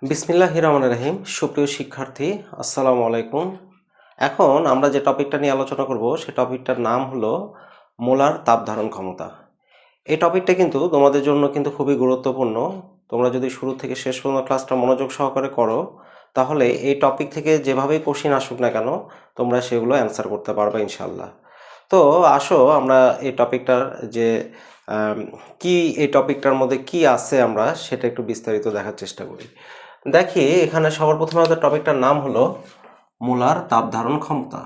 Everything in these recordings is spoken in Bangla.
বিসমিল্লাহির রহমানির রহিম। সুপ্রিয় শিক্ষার্থী, আসসালামু আলাইকুম। এখন আমরা যে টপিকটা নিয়ে আলোচনা করব সে টপিকটার নাম হলো মোলার তাপ ধারণ ক্ষমতা। এই টপিকটা কিন্তু তোমাদের জন্য কিন্তু খুবই গুরুত্বপূর্ণ। তোমরা যদি শুরু থেকে শেষ পর্যন্ত ক্লাসটা মনোযোগ সহকারে করো তাহলে এই টপিক থেকে যেভাবেই কোশ্চিন আসুক না কেন তোমরা সেগুলো অ্যান্সার করতে পারবে ইনশাল্লাহ। তো আসো আমরা এই টপিকটার যে কি এই টপিকটার মধ্যে কি আছে আমরা সেটা একটু বিস্তারিত দেখার চেষ্টা করি। দেখি এখানে সবার প্রথমে আমাদের টপিকটার নাম হলো মোলার তাপ ধারণ ক্ষমতা।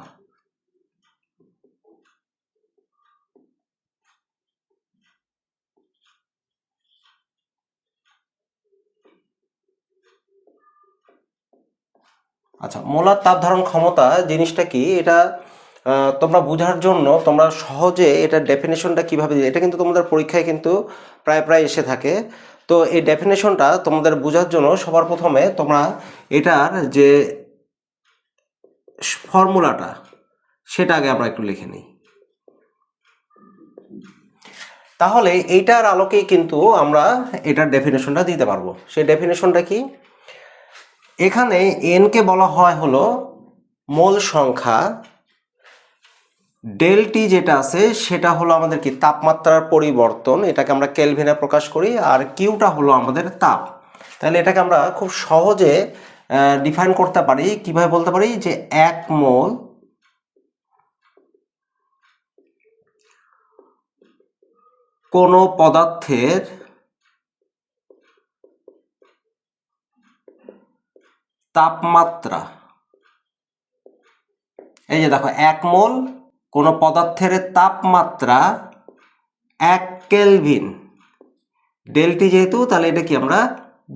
আচ্ছা, মোলার তাপ ধারণ ক্ষমতা জিনিসটা কি এটা তোমরা বোঝার জন্য তোমরা সহজে এটা ডেফিনেশনটা কিভাবে এটা কিন্তু তোমাদের পরীক্ষায় কিন্তু প্রায় প্রায় এসে থাকে। তো এই ডেফিনেশনটা তোমাদের বোঝার জন্য সবার প্রথমে তোমরা এটার যে ফর্মুলাটা সেটা আগে আমরা একটু লিখে নিই। তাহলে এইটার আলোকেই কিন্তু আমরা এটার ডেফিনেশনটা দিতে পারবো। সেই ডেফিনেশনটা কি? এখানে এন কে বলা হয় হলো মোল সংখ্যা, ডেলটি যেটা আছে সেটা হলো আমাদের কি তাপমাত্রার পরিবর্তন, এটাকে আমরা কেলভিনে প্রকাশ করি, আর কিউটা হলো আমাদের তাপ। তাহলে এটাকে আমরা খুব সহজে ডিফাইন করতে পারি, কিভাবে বলতে পারি যে 1 মোল কোনো পদার্থের তাপমাত্রা, এই যে দেখো 1 মোল কোনো পদার্থের তাপমাত্রা 1 কেলভিন, ডেলটি যেহেতু তাহলে এটা কি আমরা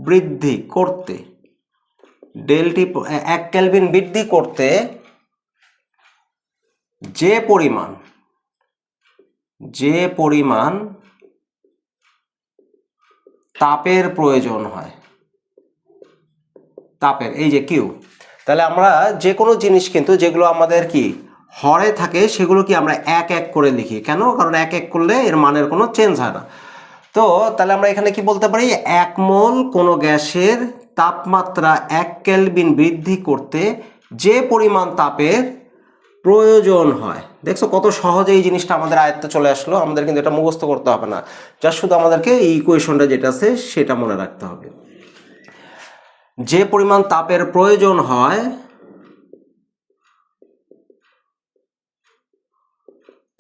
বৃদ্ধি করতে, ডেলটি 1 কেলভিন বৃদ্ধি করতে যে পরিমাণ তাপের প্রয়োজন হয়, তাপের এই যে কিউ। তাহলে আমরা যে কোনো জিনিস কিন্তু যেগুলো আমাদের কি হরে থাকে সেগুলো কি আমরা 1 1 করে লিখি, কেন? কারণ 1 1 করলে এর মানের কোনো চেঞ্জ হয় না। তো তাহলে আমরা এখানে কি বলতে পারি, 1 মোল কোনো গ্যাসের তাপমাত্রা 1 কেলভিন বৃদ্ধি করতে যে পরিমাণ তাপের প্রয়োজন হয়। দেখছো কত সহজে এই জিনিসটা আমাদের আয়ত্তে চলে আসলো, আমাদের কিন্তু এটা মুখস্থ করতে হবে না, যা শুধু আমাদেরকে এই ইকুয়েশনটা যেটা আছে সেটা মনে রাখতে হবে। যে পরিমাণ তাপের প্রয়োজন হয়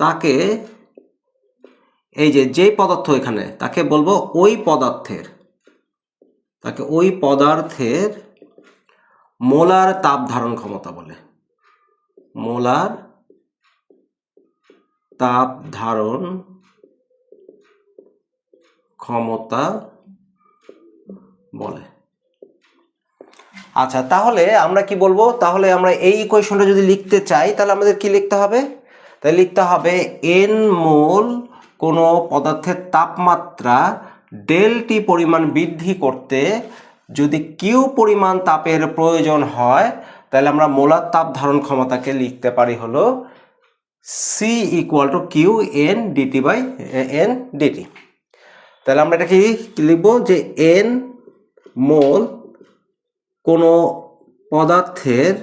তাকে, এই যে পদার্থ এখানে তাকে বলবো ওই পদার্থের মোলার তাপ ধারণ ক্ষমতা বলে, মোলার তাপ ধারণ ক্ষমতা বলে। আচ্ছা, তাহলে আমরা কি বলবো, তাহলে আমরা এই ইকুয়েশনটা যদি লিখতে চাই তাহলে আমাদের কি লিখতে হবে? তাই লিখতে হবে এন মোল কোনো পদার্থের তাপমাত্রা ডেলটি পরিমাণ বৃদ্ধি করতে যদি কিউ পরিমাণ তাপের প্রয়োজন হয় তাহলে আমরা মোলার তাপ ধারণ ক্ষমতাকে লিখতে পারি হলো C equal to Q N DT by N DT. তাহলে আমরা এটা কি লিখবো যে এন মোল কোনো পদার্থের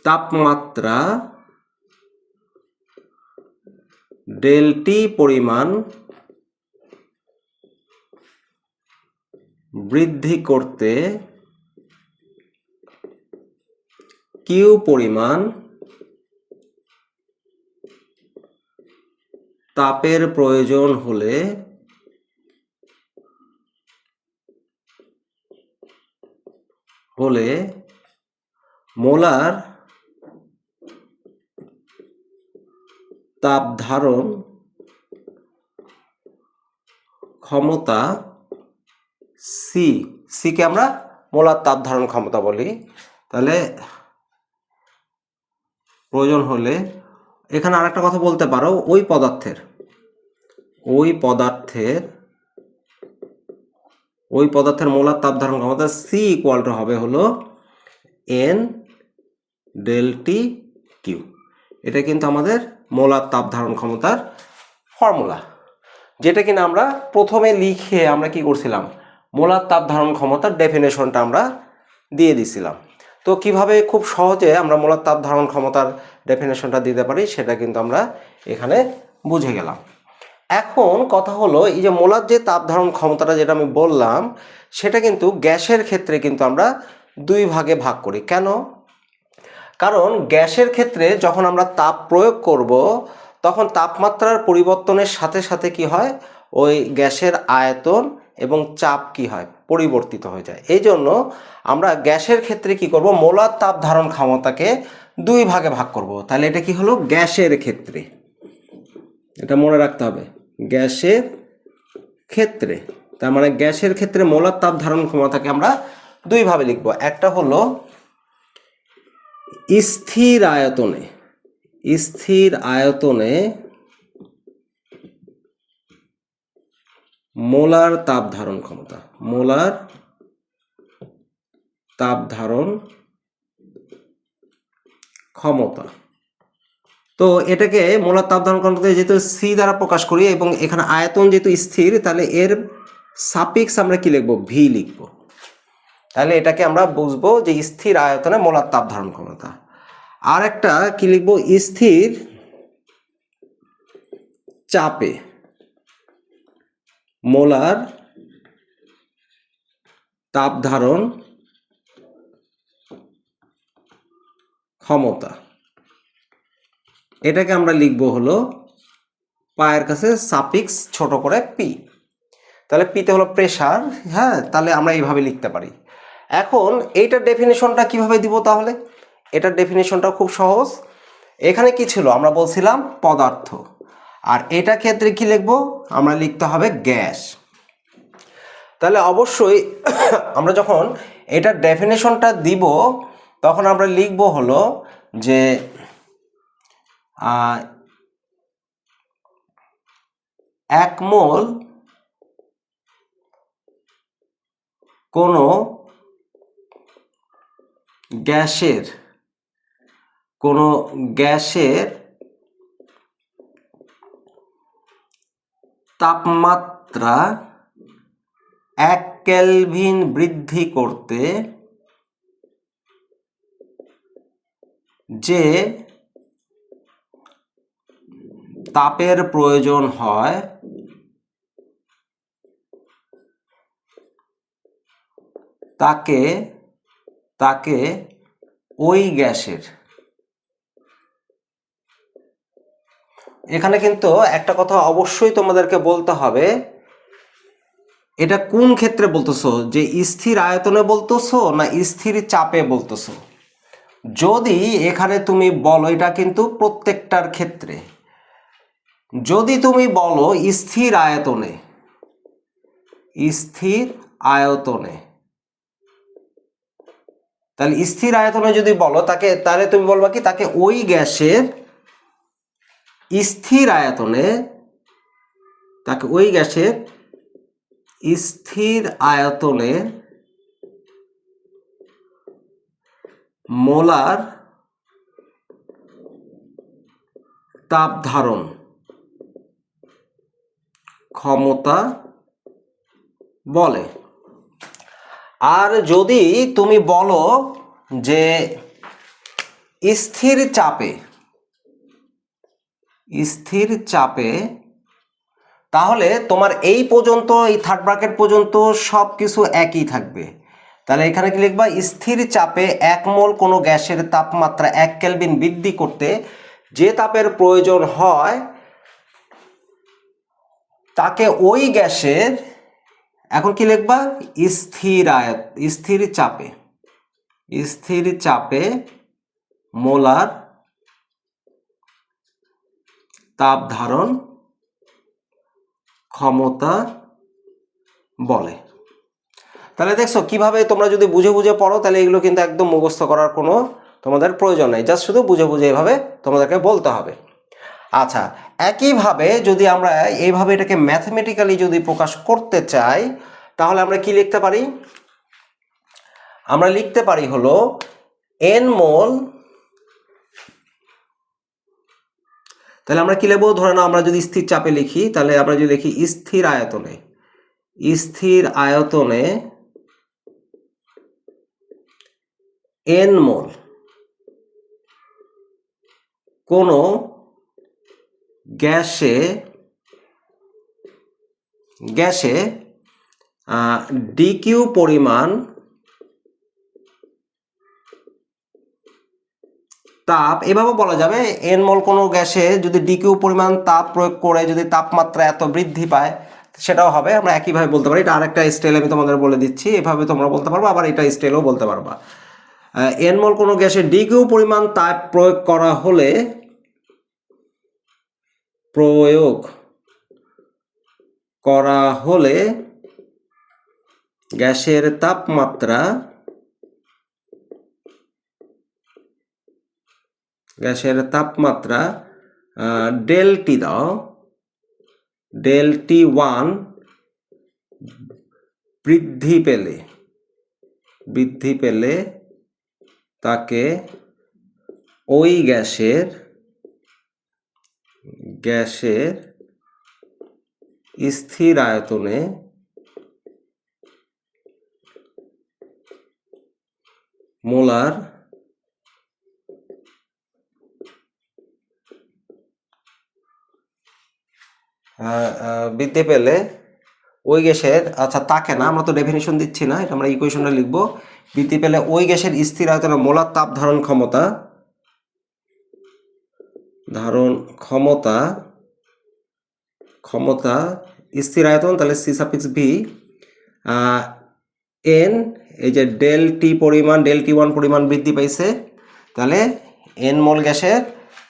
তাপমাত্রা ডেলটি পরিমাণ বৃদ্ধি করতে কিউ পরিমাণ তাপের প্রয়োজন হলে মোলার তাপ ধারণ ক্ষমতা সি কে আমরা মোলার তাপ ধারণ ক্ষমতা বলি। তাহলে প্রয়োজন হলে এখানে আরেকটা কথা বলতে পারো, ওই পদার্থের মোলার তাপ ধারণ ক্ষমতা সি ইকুয়াল টু হবে হলো এন ডেলটি কিউ। এটা কিন্তু আমাদের মোলার তাপ ধারণ ক্ষমতার ফর্মুলা। যেটা কিনা আমরা প্রথমে লিখে আমরা কি করছিলাম, মোলার তাপ ধারণ ক্ষমতার ডেফিনেশনটা আমরা দিয়ে দিছিলাম। তো কিভাবে খুব সহজে আমরা মোলার তাপ ধারণ ক্ষমতার ডেফিনেশনটা দিতে পারি সেটা কিন্তু আমরা এখানে বুঝে গেলাম। এখন কথা হলো, এই যে মোলার যে তাপ ধারণ ক্ষমতাটা যেটা আমি বললাম, সেটা কিন্তু গ্যাসের ক্ষেত্রে কিন্তু আমরা দুই ভাগে ভাগ করি। কেন? কারণ গ্যাসের ক্ষেত্রে যখন আমরা তাপ প্রয়োগ করব, তখন তাপমাত্রার পরিবর্তনের সাথে সাথে কি হয়, ওই গ্যাসের আয়তন এবং চাপ কি হয়, পরিবর্তিত হয়ে যায়। এই জন্য আমরা গ্যাসের ক্ষেত্রে কি করব, মোলার তাপ ধারণ ক্ষমতাকে দুই ভাগে ভাগ করব। তাহলে এটা কি হলো, গ্যাসের ক্ষেত্রে, এটা মনে রাখতে হবে, গ্যাসের ক্ষেত্রে। তার মানে গ্যাসের ক্ষেত্রে মোলার তাপ ধারণ ক্ষমতাকে আমরা দুই ভাবে লিখব। একটা হলো স্থির আয়তনে, স্থির আয়তনে মোলার তাপ ধারণ ক্ষমতা, মোলার তাপ ধারণ ক্ষমতা। তো এটাকে মোলার তাপ ধারণ ক্ষমতা যেহেতু সি দ্বারা প্রকাশ করি এবং এখানে আয়তন যেহেতু স্থির, তাহলে এর সাপিক্স আমরা কি লিখব, ভি লিখব। তাহলে এটাকে আমরা বুঝবো যে স্থির আয়তনে মোলার তাপ ধারণ ক্ষমতা। আর একটা কি লিখব, স্থির চাপে মোলার তাপ ধারণ ক্ষমতা। এটাকে আমরা লিখব হলো পায়ের কাছে সাপিক্স ছোট করে পি। তাহলে পিতে হলো প্রেসার, হ্যাঁ, তাহলে আমরা এইভাবে লিখতে পারি। এখন এইটার ডেফিনেশনটা কিভাবে দিব? তাহলে এটার ডেফিনেশনটা খুব সহজ। এখানে কি ছিল, আমরা বলছিলাম পদার্থ, আর এটা ক্ষেত্রে কি লিখব, আমরা লিখতে হবে গ্যাস। তাহলে অবশ্যই আমরা যখন এটার ডেফিনেশনটা দিব, তখন আমরা লিখব হলো যে 1 মোল কোনো গ্যাসের তাপমাত্রা 1 কেলভিন বৃদ্ধি করতে যে তাপের প্রয়োজন হয় তাকে ওই গ্যাসের, এখানে কিন্তু একটা কথা অবশ্যই তোমাদেরকে বলতে হবে, এটা কোন ক্ষেত্রে বলতেছো, যে স্থির আয়তনে বলতেছো না স্থির চাপে বলতেছো? যদি এখানে তুমি বলো, এটা কিন্তু প্রত্যেকটার ক্ষেত্রে, যদি তুমি বলো স্থির আয়তনে, স্থির আয়তনে, তাহলে স্থির আয়তনে যদি বলো তাকে, তাহলে তুমি বলবা কি, তাকে ওই গ্যাসের স্থির আয়তনে, তাকে ওই গ্যাসের স্থির আয়তনে মোলার তাপ ধারণ ক্ষমতা বলে। আর যদি তুমি বলো যে স্থির চাপে, তাহলে তোমার এই পর্যন্ত, এই থার্ড ব্র্যাকেট পর্যন্ত সব কিছু একই থাকবে। তাহলে এখানে কি লিখবা, স্থির চাপে 1 মোল কোনো গ্যাসের তাপমাত্রা 1 কেলভিন বৃদ্ধি করতে যে তাপের প্রয়োজন হয় তাকে ওই গ্যাসের, এখন কি লিখবা, স্থির চাপে মোলার তাপ ধারণ ক্ষমতা বলে। তাহলে দেখছো কিভাবে তোমরা যদি বুঝে বুঝে পড়ো, তাহলে এগুলো কিন্তু একদম মুখস্থ করার কোনো তোমাদের প্রয়োজন নেই, জাস্ট শুধু বুঝে বুঝে এভাবে তোমাদেরকে বলতে হবে। আচ্ছা, একইভাবে যদি আমরা এইভাবে এটাকে ম্যাথমেটিক্যালি যদি প্রকাশ করতে চাই, তাহলে আমরা কি লিখতে পারি, আমরা লিখতে পারি হলো n মোল তাহলে আমরা কি লিখবো, ধরে নাও আমরা যদি স্থির চাপে লিখি, তাহলে আমরা যদি লিখি স্থির আয়তনে, স্থির আয়তনে n মোল কোনো গ্যাসে dq পরিমাণ তাপ, এভাবে বলা যাবে n মোল কোনো গ্যাসে যদি dq পরিমাণ তাপ প্রয়োগ করে যদি তাপমাত্রা এত বৃদ্ধি পায়, সেটাও হবে। আমরা একইভাবে বলতে পারি, এটা আরেকটা স্টাইল আমি তোমাদের বলে দিচ্ছি, এভাবে তোমরা বলতে পারবা, আবার এটা স্টাইলও বলতে পারবা। n মোল কোনো গ্যাসে dq পরিমাণ তাপ প্রয়োগ করা হলে গ্যাসের তাপমাত্রা ডেলটি দাও, ডেলটি1 বৃদ্ধি পেলে তাকে ওই গ্যাসের স্থির আয়তনে মোলার বৃদ্ধি পেলে ওই গ্যাসের, আচ্ছা তাকে না, আমরা তো ডেফিনিশন দিচ্ছি না, এটা আমরা ইকুয়েশনটা লিখবো। বৃদ্ধি পেলে ওই গ্যাসের স্থির আয়তনে মোলার তাপ ধারণ ক্ষমতা স্থির আয়তন, তাহলে সি সাফিক্স ভি এন, এই যে ডেলটি1 পরিমাণ বৃদ্ধি পাইছে, তাহলে এন মোল গ্যাসের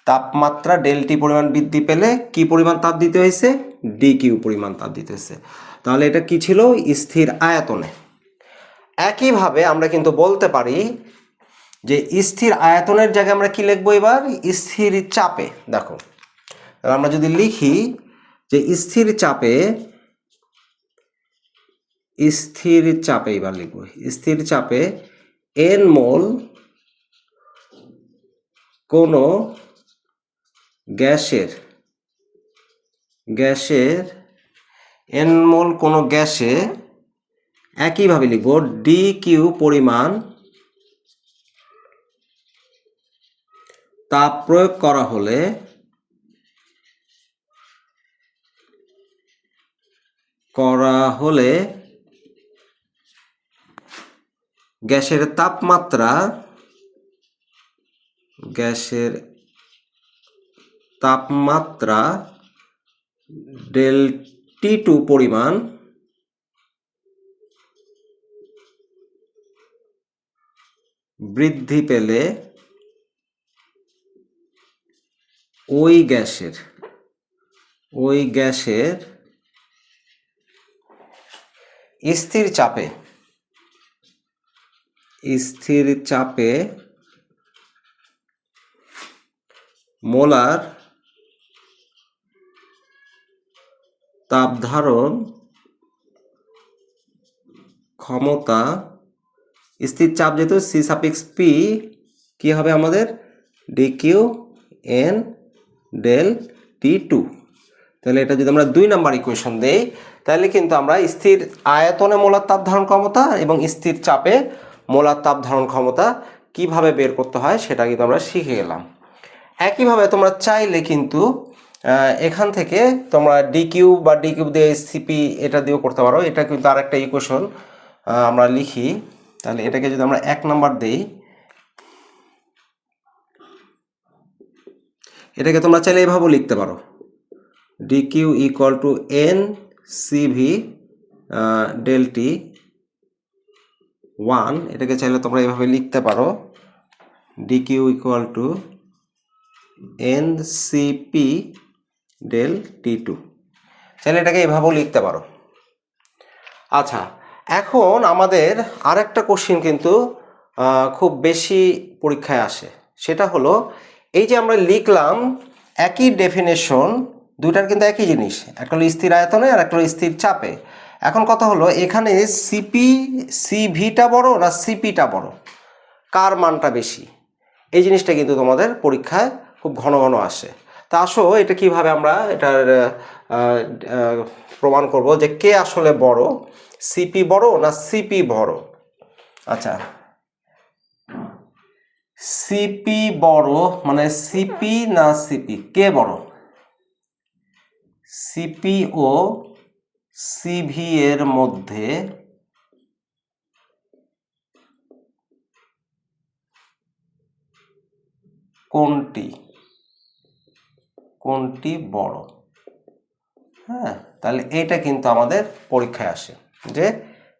তাপমাত্রা ডেলটি পরিমাণ বৃদ্ধি পেলে কি পরিমাণ তাপ দিতে হয়েছে, ডিকিউ পরিমাণ তাপ দিতে হয়েছে। তাহলে এটা কি ছিল, স্থির আয়তনে। একইভাবে আমরা কিন্তু বলতে পারি যে স্থির আয়তনের জায়গায় আমরা কি লিখবো এবার, স্থির চাপে। দেখো আমরা যদি লিখি যে স্থির চাপে এবার লিখবো, স্থির চাপে এন মোল কোনো গ্যাসের এন মোল কোনো গ্যাসে একইভাবে লিখবো ডি কিউ পরিমাণ তাপ প্রয়োগ করা হলে গ্যাসের তাপমাত্রা ডেলটি2 পরিমাণ বৃদ্ধি পেলে ওই গ্যাসের স্থির চাপে মোলার তাপ ধারণ ক্ষমতা, স্থির চাপ যেহেতু সি সাফিক্স পি কি হবে আমাদের, D Q N del T two. তাহলে এটা যদি আমরা 2 নাম্বার ইকুয়েশন দেই, তাহলে কিন্তু আমরা স্থির আয়তনে মোলার তাপ ধারণ ক্ষমতা এবং স্থির চাপে মোলার তাপ ধারণ ক্ষমতা কিভাবে বের করতে হয় সেটা কিন্তু আমরা শিখে গেলাম। একইভাবে তোমরা চাইলে কিন্তু এখান থেকে তোমরা ডি কিউব দিয়ে সিপি এটা দিয়েও করতে পারো। এটা কিন্তু আরেকটা ইকুয়েশন আমরা লিখি, তাহলে এটাকে যদি আমরা 1 নাম্বার দেই, এটাকে তোমরা চাইলে এভাবেও লিখতে পারো, dq equal to N CV del T 1, এটাকে চাইলে তোমরা এভাবে লিখতে পারো, dq equal to N CP del T two, চাইলে এটাকে এভাবেও লিখতে পারো। আচ্ছা, এখন আমাদের আরেকটা কোশ্চিন কিন্তু খুব বেশি পরীক্ষায় আসে, সেটা হলো এই যে আমরা লিখলাম একই ডেফিনেশন, দুইটার কিন্তু একই জিনিস, একটা হলো স্থির আয়তনে আর একটা হলো স্থির চাপে। এখন কথা হলো এখানে সিভিটা বড় না সিপিটা বড়, কার মানটা বেশি, এই জিনিসটা কিন্তু তোমাদের পরীক্ষায় খুব ঘন ঘন আসে। তা আসো এটা কিভাবে আমরা এটার প্রমাণ করব যে কে আসলে বড়, সিপি বড় না সিপি বড়। আচ্ছা, সিপি বড় মানে সিপি না সিপি, কে বড়? সিপি ও সিভি এর মধ্যে কোনটি বড়? হ্যাঁ, তাহলে এইটা কিন্তু আমাদের পরীক্ষায় আসে যে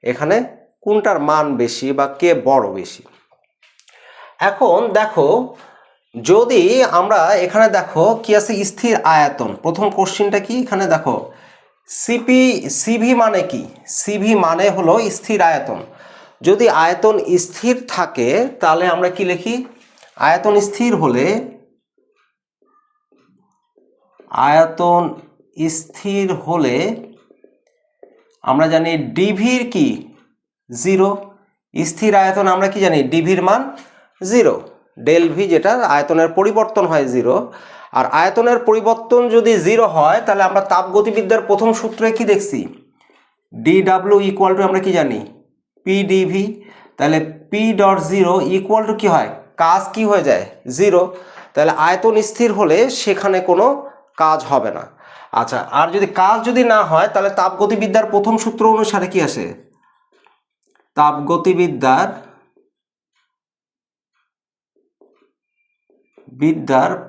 এখানে কোনটার মান বেশি বা কে বড় বেশি। এখন দেখো, যদি আমরা এখানে দেখো কি আছে, স্থির আয়তন। প্রথম কোশ্চিনটা কি, এখানে দেখো সিভি মানে কি? সিভি মানে হলো স্থির আয়তন। যদি আয়তন স্থির থাকে তাহলে আমরা কি লিখি? আয়তন স্থির হলে আমরা জানি ডিভির কি জিরো। স্থির আয়তন আমরা কি জানি, ডিভির মান জিরো, ডেল ভি যেটা আয়তনের পরিবর্তন হয় জিরো। আর আয়তনের পরিবর্তন যদি জিরো হয় তাহলে আমরা তাপগতিবিদ্যার প্রথম সূত্রে কি দেখছি, ডি ডাব্লিউ ইকুয়াল টু আমরা কি জানি, পি ডিভি। তাহলে P dot zero equal to কি হয়, কাজ কি হয়ে যায়, জিরো। তাহলে আয়তন স্থির হলে সেখানে কোনো কাজ হবে না। আচ্ছা, আর যদি কাজ যদি না হয় তাহলে তাপগতিবিদ্যার প্রথম সূত্র অনুসারে কি আসে, তাপগতিবিদ্যার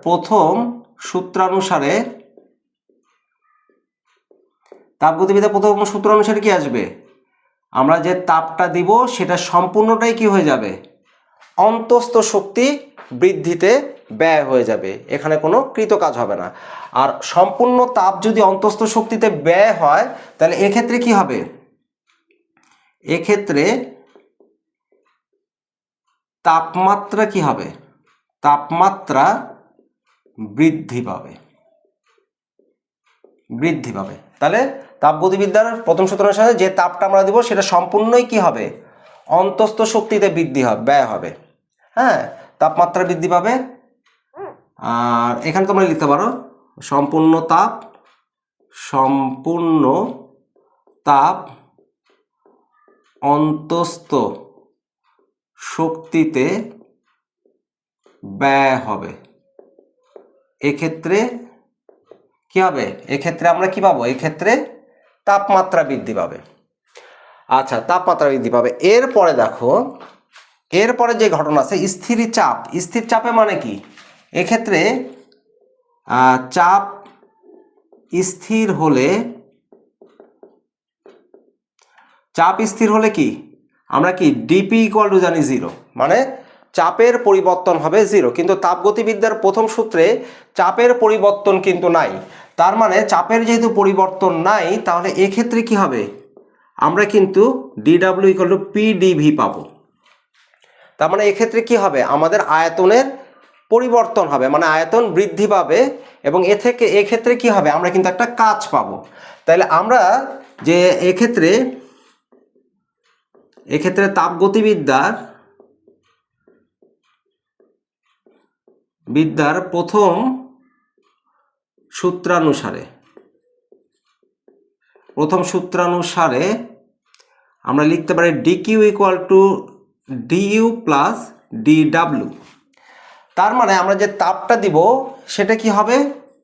প্রথম সূত্রানুসারে কি আসবে, আমরা যে তাপটা দিব সেটা সম্পূর্ণটাই কি হয়ে যাবে, অন্তস্থ শক্তি বৃদ্ধিতে ব্যয় হয়ে যাবে, এখানে কোনো কৃতকাজ হবে না। আর সম্পূর্ণ তাপ যদি অন্তস্থ শক্তিতে ব্যয় হয় তাহলে এক্ষেত্রে কি হবে, এক্ষেত্রে তাপমাত্রা কি হবে, তাপমাত্রা বৃদ্ধি পাবে। তাহলে তাপগতিবিদ্যার প্রথম সূত্র অনুসারে যে তাপটা আমরা দিব সেটা সম্পূর্ণই কি হবে, অন্তস্থ শক্তিতে ব্যয় হবে। হ্যাঁ, তাপমাত্রা বৃদ্ধি পাবে। আর এখানে তোমরা লিখতে পারো সম্পূর্ণ তাপ অন্তস্থ শক্তিতে ব্যয় হবে। এক্ষেত্রে কি হবে, এক্ষেত্রে আমরা কি পাবো, এক্ষেত্রে তাপমাত্রা বৃদ্ধি পাবে। আচ্ছা, তাপমাত্রা বৃদ্ধি পাবে। এরপরে দেখো, এরপরে যে ঘটনা আছে স্থির চাপে মানে কি, এক্ষেত্রে চাপ স্থির হলে কি আমরা কি ডিপি ইকুয়াল টু জানি জিরো, মানে চাপের পরিবর্তন হবে জিরো। কিন্তু তাপগতিবিদ্যার প্রথম সূত্রে চাপের পরিবর্তন কিন্তু নাই। তার মানে চাপের যেহেতু পরিবর্তন নাই তাহলে এক্ষেত্রে কি হবে, আমরা কিন্তু DW equal to P DV পাবো। তার মানে এক্ষেত্রে কি হবে, আমাদের আয়তনের পরিবর্তন হবে, মানে আয়তন বৃদ্ধি পাবে এবং এক্ষেত্রে কি হবে, আমরা কিন্তু একটা কাজ পাবো। তাহলে আমরা যে এক্ষেত্রে তাপগতিবিদ্যার প্রথম সূত্রানুসারে আমরা লিখতে পারি DQ equal to DU plus DW. তার মানে আমরা যে তাপটা দিব সেটা কি হবে,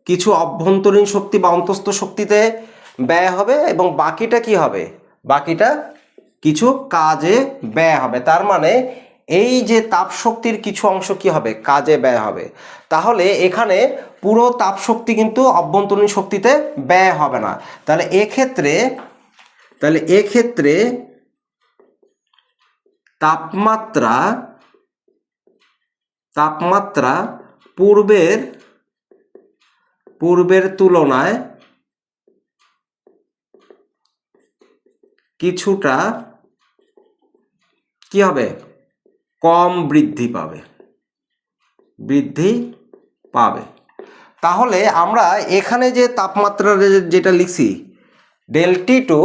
কিছু অভ্যন্তরীণ শক্তি বা অন্তস্থ শক্তিতে ব্যয় হবে এবং বাকিটা কি হবে, বাকিটা কিছু কাজে ব্যয় হবে। তার মানে এই যে তাপ শক্তির কিছু অংশ কি হবে, কাজে ব্যয় হবে। তাহলে এখানে পুরো তাপ শক্তি কিন্তু অভ্যন্তরীণ শক্তিতে ব্যয় হবে না। তাহলে এক্ষেত্রে তাপমাত্রা পূর্বের তুলনায় কিছুটা কি হবে, কম বৃদ্ধি পাবে। তাহলে আমরা এখানে যে তাপমাত্রা যেটা লিখছি ডেল টি টু,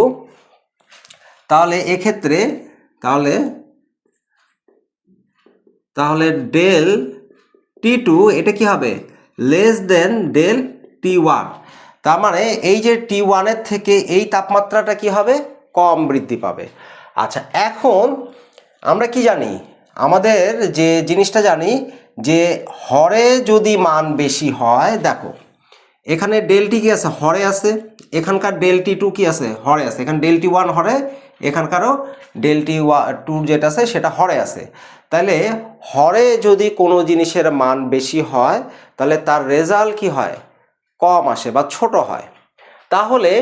তাহলে এক্ষেত্রে তাহলে ডেল টি টু এটা কি হবে, লেস দেন ডেল T1। তার মানে এই যে T1 এর থেকে এই তাপমাত্রাটা কি হবে, কম বৃদ্ধি পাবে। আচ্ছা, এখন আমরা কি জানি, আমাদের যে জিনিসটা জানি যে হরে যদি মান বেশি হয়, দেখো এখানে ডেলটি কি আছে, হরে আছে, এখানকার ডেলটি টু কি আছে, হরে আছে, এখানে ডেলটি ওয়ান হরে, এখানকারও ডেলটি টু যেটা আছে সেটা হরে আছে। তাহলে হরে যদি কোনো জিনিসের মান বেশি হয় তাহলে তার রেজাল্ট কি হয়, কম আসে বা ছোট হয়। তাহলে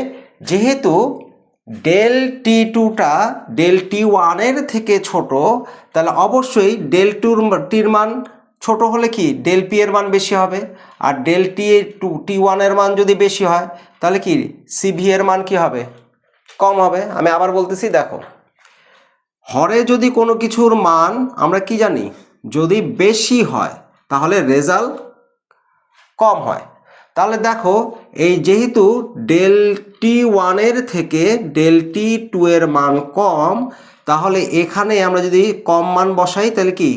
যেহেতু ডেল টি টুটা ডেল টি ওয়ানের থেকে ছোট, তাহলে অবশ্যই ডেল টির মান ছোট হলে কি ডেল পি এর মান বেশি হবে, আর ডেল টি ওয়ানের মান যদি বেশি হয় তাহলে কি সিভি এর মান কি হবে, কম হবে। আমি আবার বলতেছি, দেখো হরে যদি কোনো কিছুর মান আমরা কি জানি, যদি বেশি হয় তাহলে রেজাল্ট কম হয়। তাহলে দেখো এই যেহেতু ডেল টি ওয়ানের থেকে ডেল টি টু এর মান কম, তাহলে এখানে আমরা যদি কম মান বসাই তাহলে কি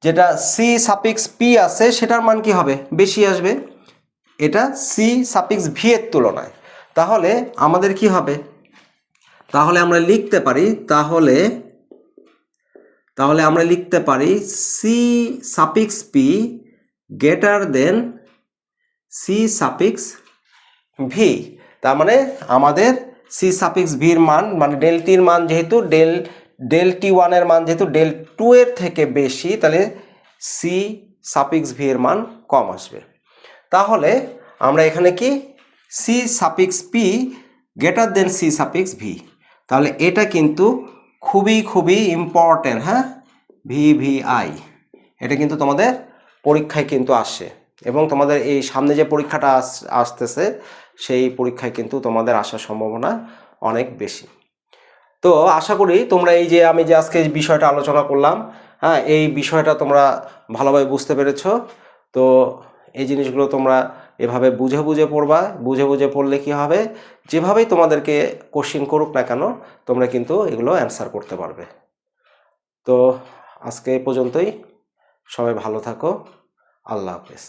যেটা সি সাফিক্স পি আছে সেটার মান কি হবে, বেশি আসবে, এটা সি সাফিক্স ভি এর তুলনায়। তাহলে আমাদের কি হবে, তাহলে আমরা লিখতে পারি, তাহলে আমরা লিখতে পারি C suffix P greater than C suffix V. তার মানে আমাদের সি সাফিক্স ভির মান মানে ডেল টির মান যেহেতু ডেল টি ওয়ানের মান যেহেতু ডেল টু এর থেকে বেশি, তাহলে সি সাফিক্স ভি এর মান কম আসবে। তাহলে আমরা এখানে কি C suffix P greater than C suffix V, তাহলে এটা কিন্তু খুবই খুবই ইম্পর্টেন্ট। হ্যাঁ, VVI এটা কিন্তু তোমাদের পরীক্ষায় কিন্তু আসে, এবং তোমাদের এই সামনে যে পরীক্ষাটা আসতেছে সেই পরীক্ষায় কিন্তু তোমাদের আসার সম্ভাবনা অনেক বেশি। তো আশা করি তোমরা এই যে আমি যে আজকে এই বিষয়টা আলোচনা করলাম, হ্যাঁ, এই বিষয়টা তোমরা ভালোভাবে বুঝতে পেরেছো। তো এই জিনিসগুলো তোমরা এভাবে বুঝে বুঝে পড়বা, বুঝে বুঝে পড়লে কি হবে, যেভাবেই তোমাদেরকে কোশ্চিন করুক না কেন তোমরা কিন্তু এগুলো অ্যান্সার করতে পারবে। তো আজকে এই পর্যন্তই, সবাই ভালো থাকো, আল্লাহ হাফেজ।